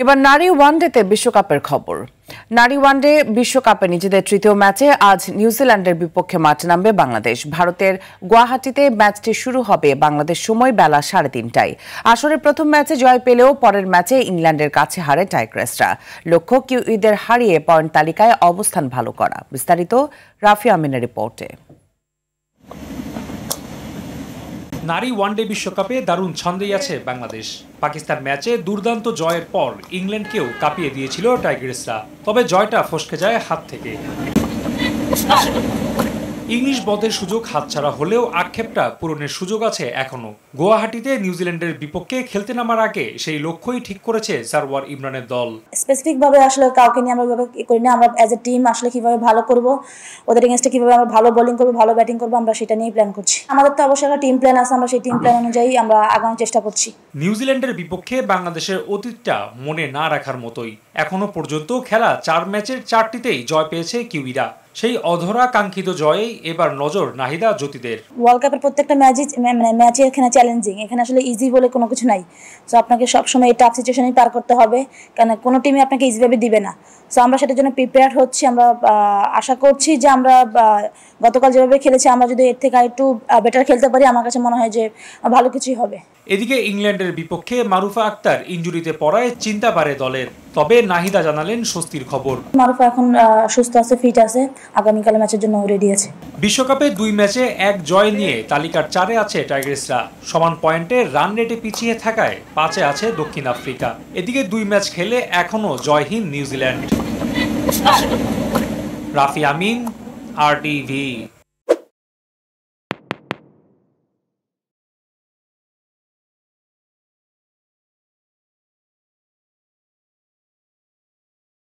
এবার নারী ওয়ানডেতে বিশ্বকাপের খবর। নারী ওয়ানডে বিশ্বকাপে নিজেদের তৃতীয় ম্যাচে আজ নিউজিল্যান্ডের বিপক্ষে মাঠে নামবে বাংলাদেশ। ভারতের গুয়াহাটিতে ম্যাচটি শুরু হবে বাংলাদেশ সময় বেলা 3:30টায়। আসরের প্রথম ম্যাচে জয় পেলেও পরের ম্যাচে ইংল্যান্ডের কাছে হারে টাইগ্রেসরা। লক্ষ্য কিউইদের হারিয়ে পয়েন্ট তালিকায় অবস্থান ভালো করা। বিস্তারিত রাফি আমিনের রিপোর্টে। নারী ওয়ানডে বিশ্বকাপে দারুণ ছন্দেই আছে বাংলাদেশ। পাকিস্তান ম্যাচে দুর্দান্ত জয়ের পর ইংল্যান্ডকেও কাঁপিয়ে দিয়েছিল টাইগ্রেসরা, তবে জয়টা ফসকে যায় হাত থেকে। ইংলিশ বধের সুযোগ হাতছাড়া হলেও আক্ষেপটা পূরণের সুযোগ আছে এখনো। গুয়াহাটিতে নিউজিল্যান্ডের বিপক্ষে খেলতে নামার আগে সেই লক্ষ্যই ঠিক করেছে সারওয়ার ইমরানের দল। স্পেসিফিক ভাবে আসলে কাউকে নিয়ে আমরা করি না, আমরা অ্যাজ এ টিম আসলে কিভাবে ভালো করব, ওদের এগেইনস্টে কিভাবে আমরা ভালো বোলিং করব, ভালো ব্যাটিং করব, আমরা সেটা নিয়ে প্ল্যান করছি। আমাদের তো অবশ্যই একটা টিম প্ল্যান আছে, আমরা সেই টিম প্ল্যান অনুযায়ী আমরা আগানোর চেষ্টা করছি। নিউজিল্যান্ডের বিপক্ষে বাংলাদেশের অতীতটা মনে না রাখার মতোই। এখনো পর্যন্ত খেলা 4 ম্যাচের 4টিতেই জয় পেয়েছে কিউইরা। সেই অধরা কাঙ্ক্ষিত জয়েই এবার নজর নাহিদা জ্যোতিদের। ওয়ার্ল্ড কাপের প্রত্যেকটা ম্যাচে এখানে চ্যালেঞ্জিং, এখানে আসলে ইজি বলে কোনো কিছু নাই। সো আপনাকে সবসময় এই টাফ সিচুয়েশনেই পার করতে হবে, কারণ কোনো টিমই আপনাকে ইজিভাবে দিবে না। সো আমরা সেটার জন্য প্রিপেয়ার হচ্ছি। আমরা আশা করছি যে আমরা গতকাল যেভাবে খেলেছি আমরা যদি এর থেকে একটু বেটার খেলতে পারি, আমার কাছে মনে হয় যে ভালো কিছুই হবে। এদিকে ইংল্যান্ডের বিপক্ষে মারুফা আক্তার ইনজুরিতে পড়ায় চিন্তা বাড়ে দলের। তবে নাহিদা জানালেন স্বস্তির খবর। মারুফা এখন সুস্থ আছে, ফিট আছে, আগামীকাল ম্যাচের জন্য রেডি আছে। বিশ্বকাপে 2 ম্যাচে 1 জয় নিয়ে তালিকার 4-এ আছে টাইগ্রেসরা। সমান পয়েন্টে রান রেটে পিছিয়ে থাকায় 5-এ আছে দক্ষিণ আফ্রিকা। এদিকে 2 ম্যাচ খেলে এখনো জয়হীন নিউজিল্যান্ড। রাফি আমিন, RTV।